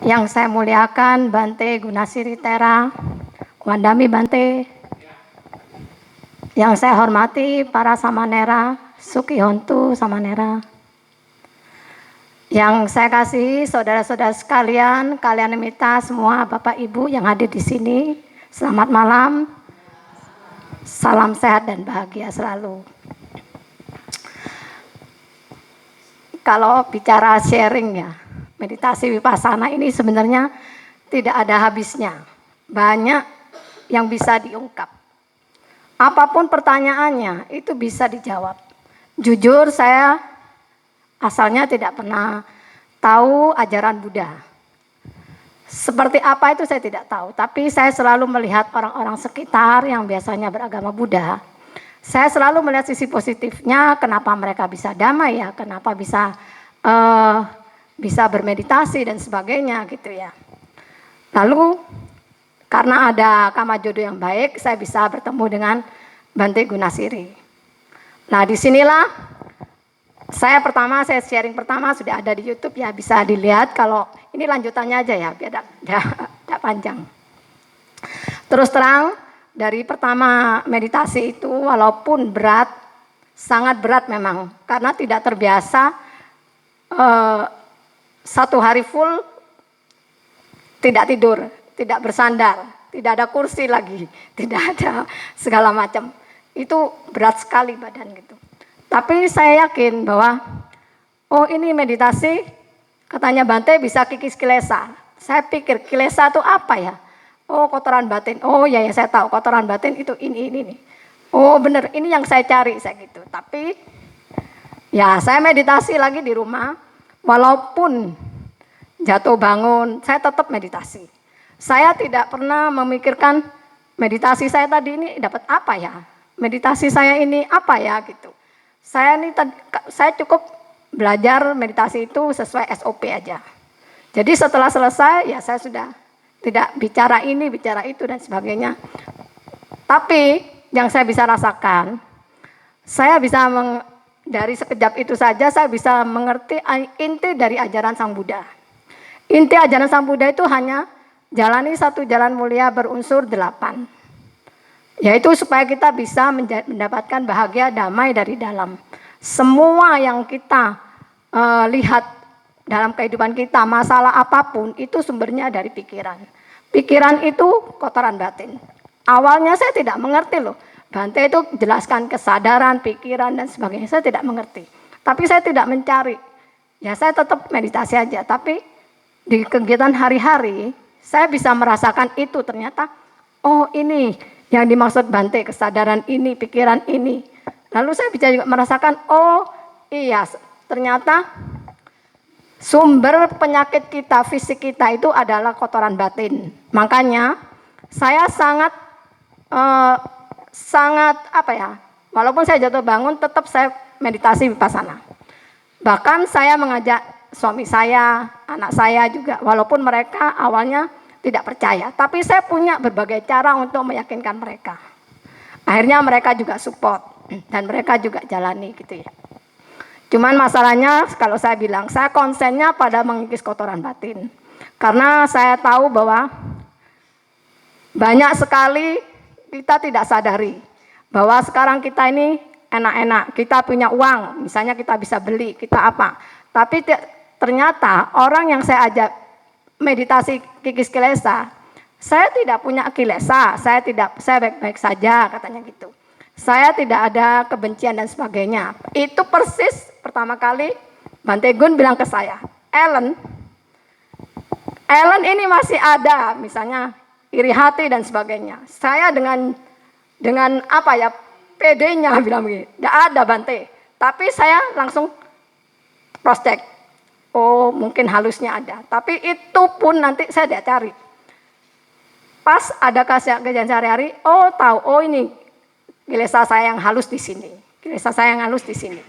Yang saya muliakan Bante Gunasiri Tera, Wandami Bante. Yang saya hormati para Samanera, Sukihontu Samanera. Yang saya kasih saudara-saudara sekalian, kalian minta semua Bapak Ibu yang hadir di sini, selamat malam, salam sehat dan bahagia selalu. Kalau bicara sharing ya, meditasi Vipassana ini sebenarnya tidak ada habisnya. Banyak yang bisa diungkap. Apapun pertanyaannya itu bisa dijawab. Jujur saya asalnya tidak pernah tahu ajaran Buddha. Seperti apa itu saya tidak tahu. Tapi saya selalu melihat orang-orang sekitar yang biasanya beragama Buddha. Saya selalu melihat sisi positifnya, kenapa mereka bisa damai ya, kenapa bisa bermeditasi dan sebagainya gitu ya. Lalu karena ada kama jodoh yang baik, saya bisa bertemu dengan Bante Gunasiri. Nah disinilah saya sharing pertama sudah ada di YouTube ya, bisa dilihat. Kalau ini lanjutannya aja ya, biar tidak panjang. Terus terang, dari pertama meditasi itu walaupun berat, sangat berat memang. Karena tidak terbiasa, satu hari full tidak tidur, tidak bersandar, tidak ada kursi lagi, tidak ada segala macam. Itu berat sekali badan gitu. Tapi saya yakin bahwa, oh ini meditasi, katanya Bante bisa kikis kilesa. Saya pikir kilesa itu apa ya? Oh kotoran batin. Oh ya saya tahu kotoran batin itu ini. Oh benar, ini yang saya cari saya gitu. Tapi ya saya meditasi lagi di rumah, walaupun jatuh bangun, saya tetap meditasi. Saya tidak pernah memikirkan meditasi saya tadi ini dapat apa ya? Meditasi saya ini apa ya gitu. Saya cukup belajar meditasi itu sesuai SOP aja. Jadi setelah selesai ya saya sudah tidak bicara ini, bicara itu dan sebagainya. Tapi yang saya bisa rasakan, saya bisa dari sekejap itu saja saya bisa mengerti inti dari ajaran Sang Buddha. Inti ajaran Sang Buddha itu hanya jalani satu jalan mulia berunsur 8. Yaitu supaya kita bisa mendapatkan bahagia damai dari dalam. Semua yang kita lihat dalam kehidupan kita, masalah apapun itu sumbernya dari pikiran. Pikiran itu kotoran batin. Awalnya saya tidak mengerti loh. Bante itu jelaskan kesadaran, pikiran dan sebagainya. Saya tidak mengerti. Tapi saya tidak mencari. Ya saya tetap meditasi aja. Tapi di kegiatan hari-hari saya bisa merasakan itu ternyata. Oh ini yang dimaksud Bante, kesadaran ini, pikiran ini. Lalu saya bisa juga merasakan, oh iya ternyata sumber penyakit kita, fisik kita itu adalah kotoran batin. Makanya saya sangat walaupun saya jatuh bangun tetap saya meditasi Vipassana. Bahkan saya mengajak suami saya, anak saya juga, walaupun mereka awalnya tidak percaya, tapi saya punya berbagai cara untuk meyakinkan mereka. Akhirnya mereka juga support dan mereka juga jalani gitu ya. Cuman masalahnya kalau saya bilang, saya konsennya pada mengikis kotoran batin. Karena saya tahu bahwa banyak sekali kita tidak sadari bahwa sekarang kita ini enak-enak, kita punya uang, misalnya kita bisa beli, kita apa. Tapi ternyata orang yang saya ajak meditasi kikis kilesa, saya tidak punya kilesa, saya baik-baik saja katanya gitu. Saya tidak ada kebencian dan sebagainya. Itu persis pertama kali Bante Gun bilang ke saya, Ellen ini masih ada misalnya iri hati dan sebagainya. Saya dengan apa ya, PD-nya bilang begini, tidak ada Bante. Tapi saya langsung cross check. Oh mungkin halusnya ada, tapi itu pun nanti saya tidak cari. Pas ada kejadian sehari-hari, oh tahu, oh ini kilesa saya yang halus di sini, kilesa saya yang halus di sini.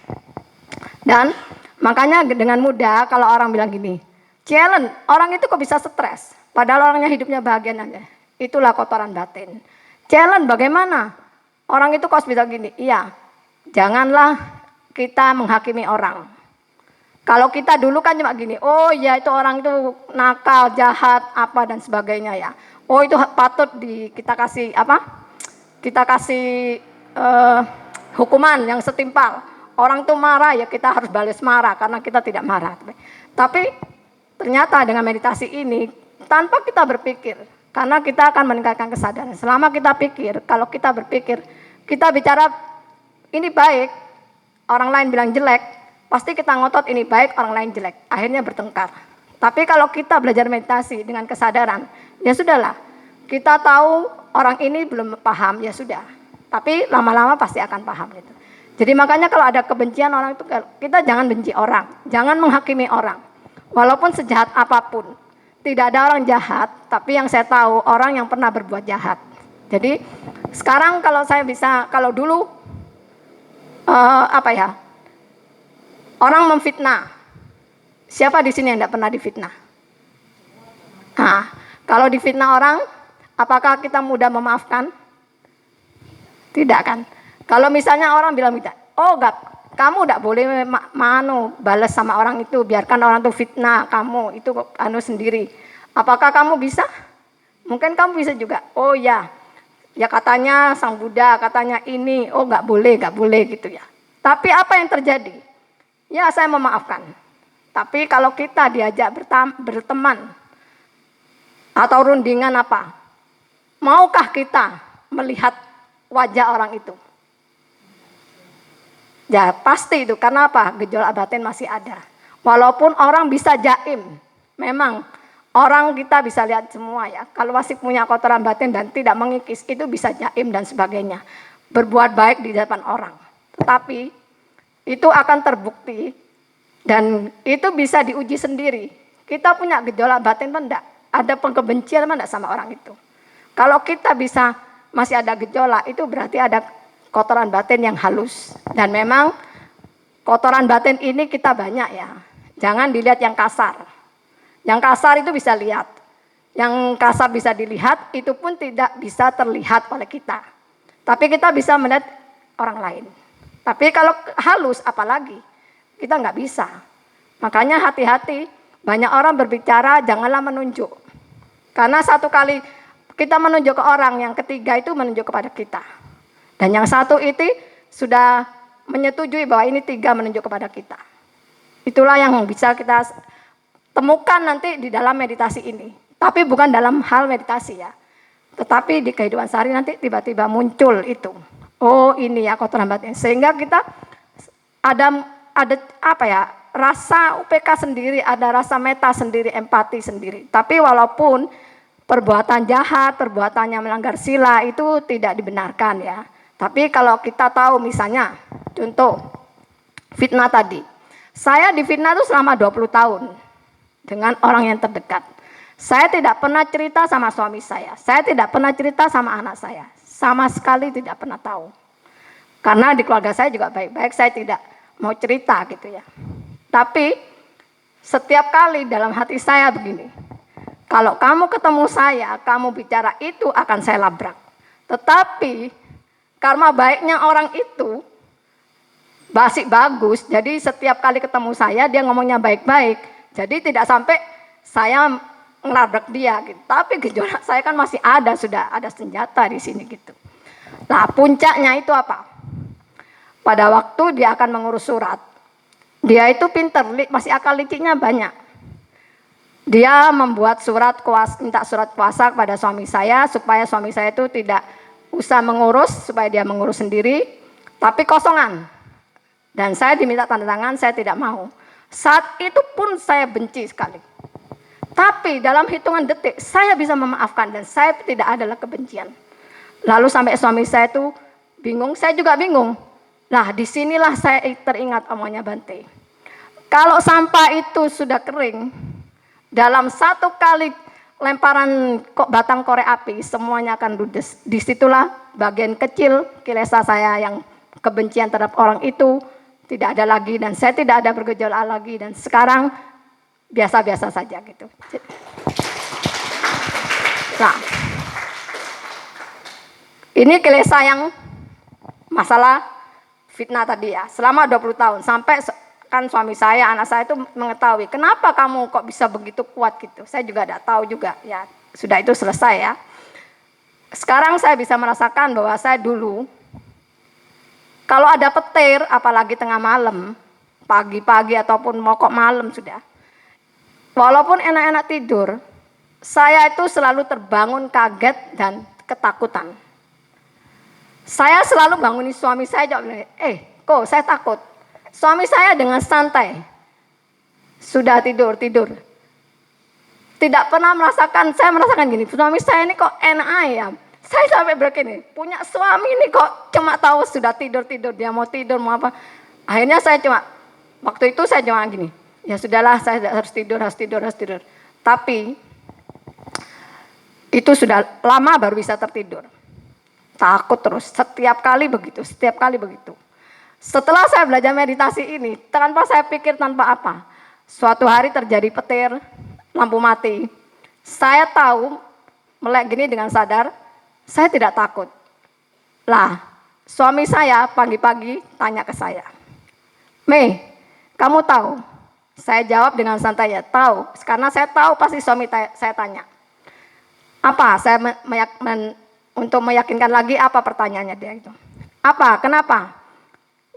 Dan makanya dengan mudah kalau orang bilang gini, challenge, orang itu kok bisa stres, padahal orangnya hidupnya bahagia aja. Itulah kotoran batin. Challenge bagaimana? Orang itu kok bisa gini, iya, janganlah kita menghakimi orang. Kalau kita dulu kan cuma gini, oh ya itu orang itu nakal, jahat, apa dan sebagainya ya. Oh itu patut kita kasih apa? Kita kasih hukuman yang setimpal. Orang tuh marah ya kita harus balas marah karena kita tidak marah. Tapi ternyata dengan meditasi ini tanpa kita berpikir, karena kita akan meningkatkan kesadaran. Selama kita pikir, kalau kita berpikir, kita bicara ini baik, orang lain bilang jelek, pasti kita ngotot ini baik, orang lain jelek. Akhirnya bertengkar. Tapi kalau kita belajar meditasi dengan kesadaran, ya sudahlah. Kita tahu orang ini belum paham, ya sudah. Tapi lama-lama pasti akan paham gitu. Jadi makanya kalau ada kebencian orang itu, kita jangan benci orang, jangan menghakimi orang. Walaupun sejahat apapun, tidak ada orang jahat, tapi yang saya tahu orang yang pernah berbuat jahat. Jadi sekarang kalau saya bisa, kalau dulu orang memfitnah. Siapa di sini yang tidak pernah difitnah? Nah, kalau difitnah orang, apakah kita mudah memaafkan? Tidak kan? Kalau misalnya orang bilang kita, oh enggak, kamu tidak boleh balas sama orang itu, biarkan orang itu fitnah kamu, itu sendiri. Apakah kamu bisa? Mungkin kamu bisa juga. Oh ya, ya katanya Sang Buddha, katanya ini, oh enggak boleh gitu ya. Tapi apa yang terjadi? Ya saya memaafkan. Tapi kalau kita diajak berteman atau rundingan apa, maukah kita melihat wajah orang itu? Ya pasti itu, karena apa? Gejolak batin masih ada. Walaupun orang bisa jaim, memang orang kita bisa lihat semua ya. Kalau masih punya kotoran batin dan tidak mengikis, itu bisa jaim dan sebagainya. Berbuat baik di depan orang. Tetapi itu akan terbukti dan itu bisa diuji sendiri. Kita punya gejolak batin apa enggak? Ada kebencian apa enggak sama orang itu? Kalau kita bisa masih ada gejolak, itu berarti ada kotoran batin yang halus. Dan memang kotoran batin ini kita banyak ya. Jangan dilihat yang kasar. Yang kasar itu bisa lihat. Yang kasar bisa dilihat, itu pun tidak bisa terlihat oleh kita. Tapi kita bisa melihat orang lain. Tapi kalau halus apalagi, kita nggak bisa. Makanya hati-hati, banyak orang berbicara janganlah menunjuk. Karena satu kali kita menunjuk ke orang, yang ketiga itu menunjuk kepada kita. Dan yang satu itu sudah menyetujui bahwa ini tiga menunjuk kepada kita. Itulah yang bisa kita temukan nanti di dalam meditasi ini. Tapi bukan dalam hal meditasi ya. Tetapi di kehidupan sehari nanti tiba-tiba muncul itu. Oh ini ya kotoran batin. Sehingga kita ada rasa UPK sendiri, ada rasa meta sendiri, empati sendiri. Tapi walaupun perbuatan jahat, perbuatan yang melanggar sila itu tidak dibenarkan ya. Tapi kalau kita tahu misalnya, contoh fitnah tadi. Saya difitnah itu selama 20 tahun dengan orang yang terdekat. Saya tidak pernah cerita sama suami saya tidak pernah cerita sama anak saya. Sama sekali tidak pernah tahu. Karena di keluarga saya juga baik-baik, saya tidak mau cerita gitu ya. Tapi setiap kali dalam hati saya begini, kalau kamu ketemu saya, kamu bicara itu akan saya labrak. Tetapi karena baiknya orang itu bagus, jadi setiap kali ketemu saya dia ngomongnya baik-baik. Jadi tidak sampai saya ngelabrak dia gitu. Tapi gejolak saya kan masih ada, sudah ada senjata di sini gitu. Nah, puncaknya itu apa? Pada waktu dia akan mengurus surat. Dia itu pinter, masih akal liciknya banyak. Dia membuat minta surat kuasa kepada suami saya supaya suami saya itu tidak usah mengurus, supaya dia mengurus sendiri, tapi kosongan. Dan saya diminta tanda tangan, saya tidak mau. Saat itu pun saya benci sekali. Tapi dalam hitungan detik saya bisa memaafkan dan saya tidak adalah kebencian. Lalu sampai suami saya itu bingung, saya juga bingung. Nah, disinilah saya teringat omongannya Bante. Kalau sampah itu sudah kering, dalam satu kali lemparan batang korek api, semuanya akan ludes. Disitulah bagian kecil kilesa saya yang kebencian terhadap orang itu tidak ada lagi, dan saya tidak ada bergejolak lagi, dan sekarang biasa-biasa saja gitu. Nah, ini kilesa yang masalah fitnah tadi ya, selama 20 tahun, sampai kan suami saya, anak saya itu mengetahui, kenapa kamu kok bisa begitu kuat gitu. Saya juga tidak tahu juga, ya sudah itu selesai ya. Sekarang saya bisa merasakan bahwa saya dulu, kalau ada petir, apalagi tengah malam, pagi-pagi ataupun mau kok malam sudah, walaupun enak-enak tidur, saya itu selalu terbangun kaget dan ketakutan. Saya selalu bangunin suami saya, kok saya takut. Suami saya dengan santai, sudah tidur. Tidak pernah merasakan, saya merasakan gini, suami saya ini kok enak ayam. Saya sampai begini, punya suami ini kok cuma tahu sudah tidur, dia mau tidur, mau apa. Akhirnya saya cuma, waktu itu saya cuma gini, ya sudahlah saya harus tidur. Tapi, itu sudah lama baru bisa tertidur. Takut terus, setiap kali begitu. Setelah saya belajar meditasi ini, tanpa saya pikir, tanpa apa. Suatu hari terjadi petir, lampu mati. Saya tahu, melek gini dengan sadar, saya tidak takut. Lah, suami saya pagi-pagi tanya ke saya, Mei, kamu tahu? Saya jawab dengan santai, ya tahu. Karena saya tahu pasti suami saya tanya. Apa? Saya untuk meyakinkan lagi, apa pertanyaannya dia itu? Apa? Kenapa?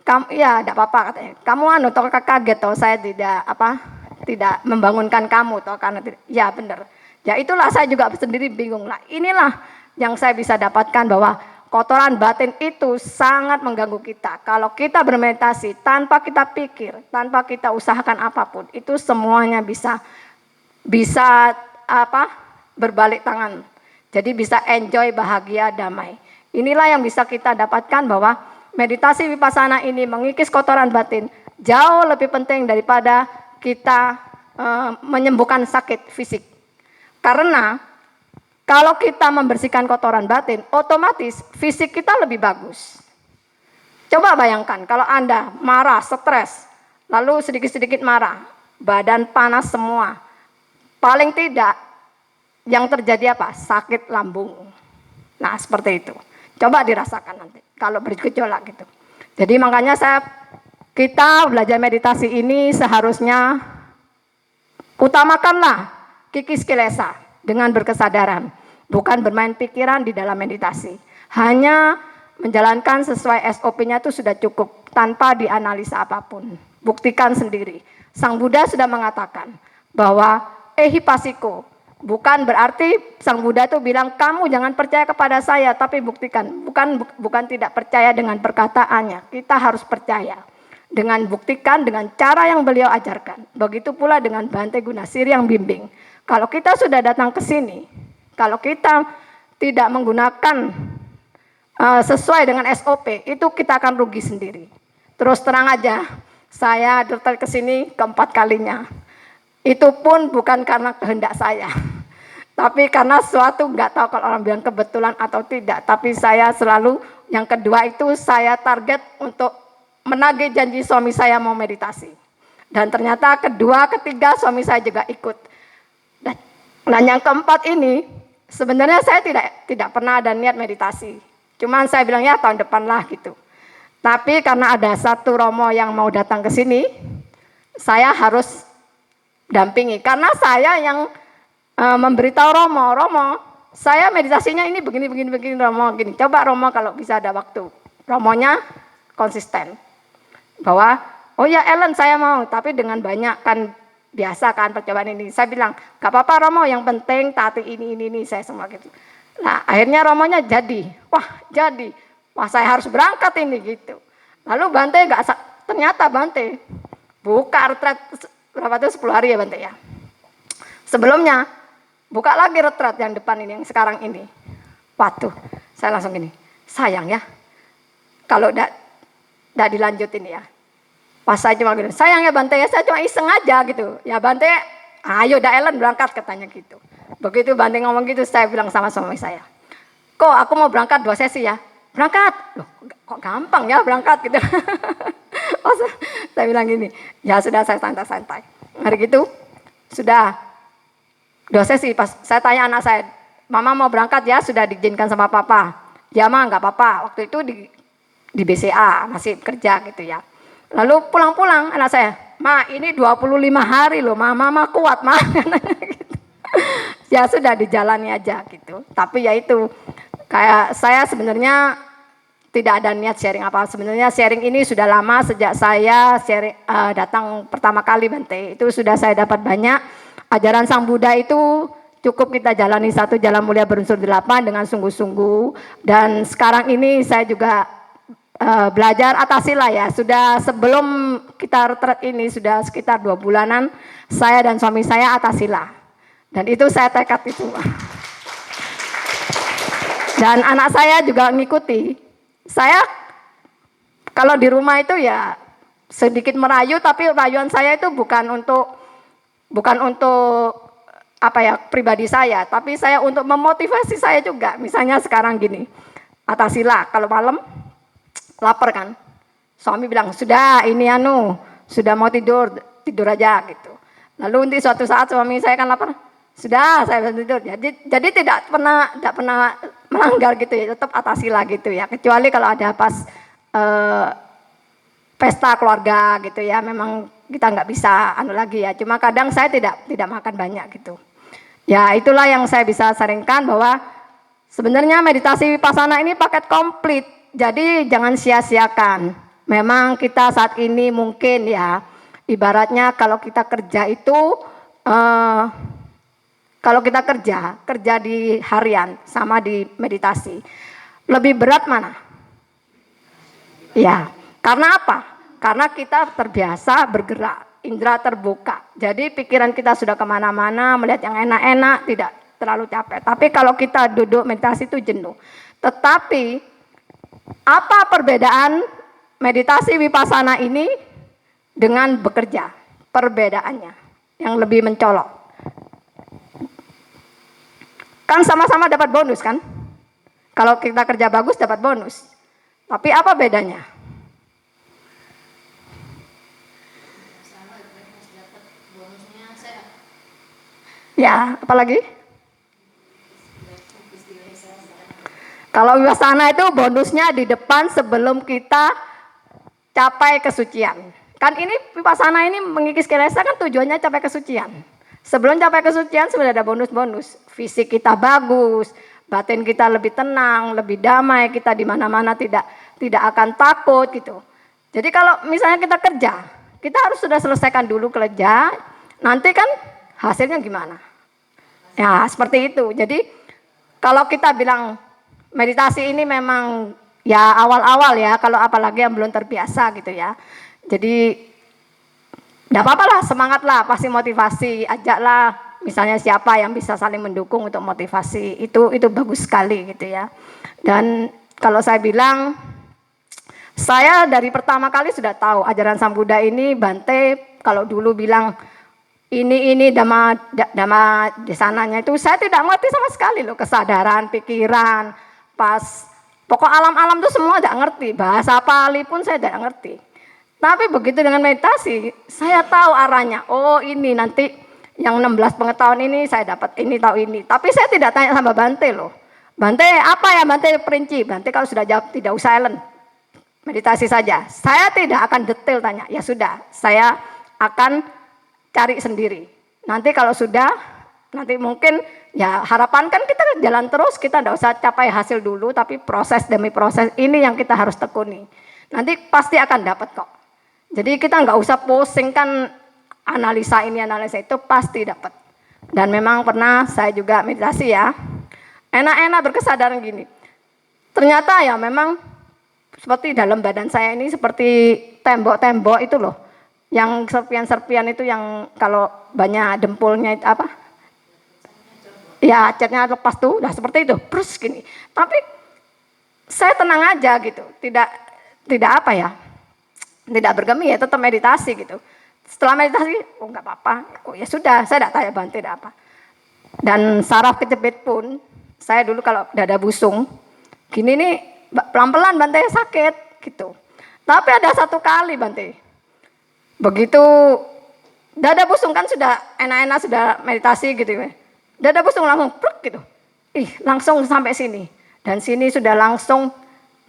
Kamu, ya tidak apa-apa katanya. Kamu toh kaget toh saya tidak membangunkan kamu toh karena tidak. Ya benar. Ya itulah saya juga sendiri bingung lah. Inilah yang saya bisa dapatkan bahwa kotoran batin itu sangat mengganggu kita. Kalau kita bermeditasi tanpa kita pikir, tanpa kita usahakan apapun, itu semuanya bisa berbalik tangan. Jadi bisa enjoy, bahagia, damai. Inilah yang bisa kita dapatkan bahwa meditasi vipassana ini mengikis kotoran batin jauh lebih penting daripada kita menyembuhkan sakit fisik. Karena kalau kita membersihkan kotoran batin, otomatis fisik kita lebih bagus. Coba bayangkan kalau Anda marah, stres, lalu sedikit-sedikit marah, badan panas semua. Paling tidak yang terjadi apa? Sakit lambung. Nah, seperti itu. Coba dirasakan nanti kalau bergejolak gitu. Jadi makanya kita belajar meditasi ini seharusnya utamakanlah kikis kilesa dengan berkesadaran, bukan bermain pikiran di dalam meditasi. Hanya menjalankan sesuai SOP-nya itu sudah cukup tanpa dianalisa apapun. Buktikan sendiri. Sang Buddha sudah mengatakan bahwa ehipasiko, bukan berarti Sang Buddha itu bilang kamu jangan percaya kepada saya, tapi buktikan. Bukan tidak percaya dengan perkataannya. Kita harus percaya dengan buktikan dengan cara yang beliau ajarkan. Begitu pula dengan Bhante Gunasiri yang bimbing. Kalau kita sudah datang ke sini, kalau kita tidak menggunakan sesuai dengan SOP, itu kita akan rugi sendiri. Terus terang aja, saya datang ke sini keempat kalinya. Itu pun bukan karena kehendak saya, tapi karena suatu nggak tahu kalau orang bilang kebetulan atau tidak. Tapi saya selalu, yang kedua itu saya target untuk menagih janji suami saya mau meditasi. Dan ternyata kedua, ketiga suami saya juga ikut. Dan yang keempat ini, sebenarnya saya tidak pernah ada niat meditasi. Cuman saya bilang ya tahun depan lah gitu. Tapi karena ada satu romo yang mau datang ke sini, saya harus dampingi. Karena saya yang memberitahu Romo, saya meditasinya ini begini Romo, gini. Coba Romo kalau bisa ada waktu. Romonya konsisten. Bahwa, oh ya Ellen saya mau, tapi dengan banyak kan biasa kan percobaan ini. Saya bilang, gak apa-apa Romo, yang penting taati ini, saya semua gitu. Nah akhirnya Romonya jadi. Wah saya harus berangkat ini gitu. Lalu Bhante ternyata Bhante buka retret berapa tuh 10 hari ya Bhante ya. Sebelumnya buka lagi retret yang depan ini, yang sekarang ini. Waduh, saya langsung gini, sayang ya kalau tidak dilanjutin ya. Pas saya cuma gini, sayang ya Bhante ya, saya cuma iseng aja gitu. Ya Bhante, ayo dah Ellen berangkat katanya gitu. Begitu Bhante ngomong gitu, saya bilang sama suami saya, kok aku mau berangkat 2 sesi ya? Berangkat. Loh, kok gampang ya berangkat gitu. Saya bilang gini, ya sudah saya santai-santai. Hari gitu, sudah 2 sesi. Pas saya tanya anak saya, Mama mau berangkat ya, sudah diizinkan sama Papa. Ya Ma, nggak apa-apa. Waktu itu di BCA, masih kerja gitu ya. Lalu pulang-pulang anak saya, "Ma, ini 25 hari loh, mama kuat, Ma." Ya sudah dijalani aja gitu. Tapi ya itu, kayak saya sebenarnya tidak ada niat sharing apa. Sebenarnya sharing ini sudah lama, sejak saya sharing, datang pertama kali Bante. Itu sudah saya dapat banyak. Ajaran Sang Buddha itu cukup kita jalani satu jalan mulia berunsur 8 dengan sungguh-sungguh. Dan sekarang ini saya juga belajar atasila ya. Sudah sebelum kita retret ini sudah sekitar 2 bulanan saya dan suami saya atasila. Dan itu saya tekad itu. Dan anak saya juga mengikuti. Saya kalau di rumah itu ya sedikit merayu, tapi rayuan saya itu bukan untuk apa ya, pribadi saya, tapi saya untuk memotivasi saya juga. Misalnya sekarang gini, atasila kalau malam lapar kan, suami bilang, "Sudah ini sudah mau tidur aja," gitu. Lalu nanti suatu saat suami saya kan lapar, "Sudah saya tidur." Jadi tidak pernah melanggar gitu ya, tetap atasila gitu ya. Kecuali kalau ada pas pesta keluarga gitu ya, memang kita nggak bisa lagi ya. Cuma kadang saya tidak makan banyak gitu. Ya itulah yang saya bisa saringkan, bahwa sebenarnya meditasi vipassana ini paket komplit. Jadi jangan sia-siakan. Memang kita saat ini mungkin ya, ibaratnya kalau kita kerja itu kalau kita kerja di harian sama di meditasi, lebih berat mana? Ya, karena apa? Karena kita terbiasa bergerak, indera terbuka. Jadi pikiran kita sudah kemana-mana, melihat yang enak-enak, tidak terlalu capek. Tapi kalau kita duduk meditasi itu jenuh. Tetapi apa perbedaan meditasi vipassana ini dengan bekerja? Perbedaannya yang lebih mencolok. Kan sama-sama dapat bonus kan? Kalau kita kerja bagus dapat bonus. Tapi apa bedanya? Ya, apalagi? Kalau vipassana itu bonusnya di depan sebelum kita capai kesucian. Kan ini vipassana ini mengikis kilesa kan tujuannya capai kesucian. Sebelum capai kesucian sudah ada bonus-bonus. Fisik kita bagus, batin kita lebih tenang, lebih damai, kita di mana-mana tidak akan takut gitu. Jadi kalau misalnya kita kerja, kita harus sudah selesaikan dulu kerja, nanti kan hasilnya gimana? Ya, seperti itu. Jadi kalau kita bilang meditasi ini memang ya awal-awal ya, kalau apalagi yang belum terbiasa gitu ya. Jadi enggak apa-apa lah, semangatlah, pasti motivasi, ajaklah misalnya siapa yang bisa saling mendukung untuk motivasi, itu bagus sekali gitu ya. Dan kalau saya bilang, saya dari pertama kali sudah tahu ajaran Sang Buddha ini. Bante kalau dulu bilang ini dhamma desananya itu saya tidak ngerti sama sekali loh, kesadaran, pikiran, pas pokok alam-alam itu semua tidak ngerti, bahasa Pali pun saya tidak ngerti. Tapi begitu dengan meditasi, saya tahu arahnya. Oh ini nanti yang 16 pengetahuan ini saya dapat ini, tahu ini. Tapi saya tidak tanya sama Bante loh. Bante apa ya Bante perinci? Bante kalau sudah jawab tidak usah silent. Meditasi saja. Saya tidak akan detail tanya. Ya sudah, saya akan cari sendiri. Nanti kalau sudah, nanti mungkin ya harapan kan kita jalan terus, kita tidak usah capai hasil dulu, tapi proses demi proses ini yang kita harus tekuni. Nanti pasti akan dapat kok. Jadi kita nggak usah pusing kan analisa ini, analisa itu, pasti dapat. Dan memang pernah saya juga meditasi ya, enak-enak berkesadaran gini. Ternyata ya memang seperti dalam badan saya ini seperti tembok-tembok itu loh. Yang serpian-serpian itu yang kalau banyak dempulnya itu apa? Ya catnya lepas tuh, udah seperti itu, terus gini. Tapi saya tenang aja gitu, tidak apa ya, tidak bergeming ya, tetap meditasi gitu. Setelah meditasi, oh nggak apa-apa, oh ya sudah, saya tidak tanya Bante, tidak apa. Dan saraf kejepit pun, saya dulu kalau dada busung, gini nih pelan-pelan Bante sakit gitu. Tapi ada satu kali Bante, begitu dada busung kan sudah enak-enak, sudah meditasi gitu ya. Dada busung langsung pluk gitu. Langsung sampai sini. Dan sini sudah langsung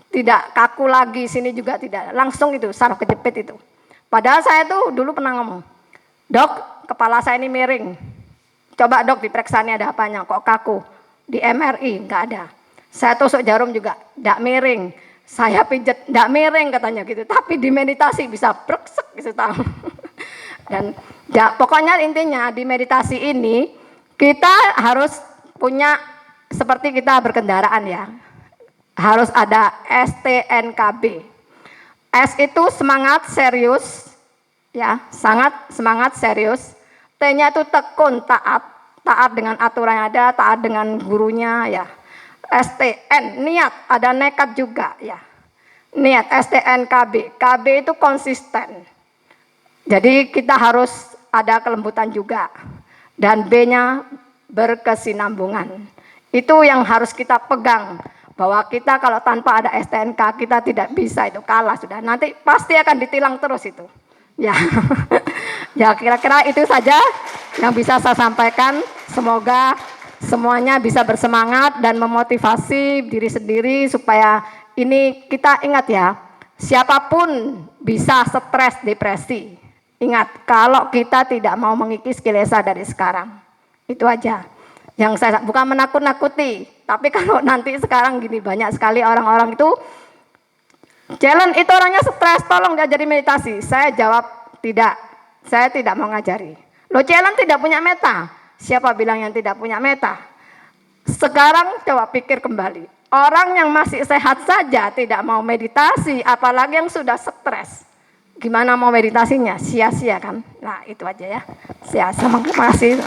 tidak kaku lagi, sini juga tidak. Langsung itu saraf kejepit itu. Padahal saya tuh dulu pernah ngomong, "Dok, kepala saya ini miring. Coba dok diperiksa ini ada apanya, kok kaku." Di MRI nggak ada. Saya tusuk jarum juga, nggak miring. Saya pijet, nggak miring katanya gitu. Tapi di meditasi bisa breksek gitu tahu. Dan ya, pokoknya intinya di meditasi ini kita harus punya seperti kita berkendaraan ya. Harus ada STNKB. S itu semangat serius, ya, sangat semangat serius. T-nya itu tekun, taat, taat dengan aturan yang ada, taat dengan gurunya, ya. STN, niat, ada nekat juga, ya. Niat, STNKB, KB itu konsisten. Jadi kita harus ada kelembutan juga. Dan B-nya berkesinambungan. Itu yang harus kita pegang. Bahwa kita kalau tanpa ada STNK kita tidak bisa, itu kalah sudah. Nanti pasti akan ditilang terus itu. Ya, ya kira-kira itu saja yang bisa saya sampaikan. Semoga semuanya bisa bersemangat dan memotivasi diri sendiri supaya ini kita ingat ya, siapapun bisa stres, depresi. Ingat, kalau kita tidak mau mengikis kilesa dari sekarang, itu aja. Yang saya bukan menakut-nakuti, tapi kalau nanti sekarang gini banyak sekali orang-orang itu challenge itu orangnya stres, tolong diajari meditasi. Saya jawab tidak, saya tidak mau ngajari. Lo challenge tidak punya meta, siapa bilang yang tidak punya meta? Sekarang coba pikir kembali, orang yang masih sehat saja tidak mau meditasi, apalagi yang sudah stres. Gimana mau meditasinya? Sia-sia kan? Nah itu aja ya. Sia-sia, terima kasih.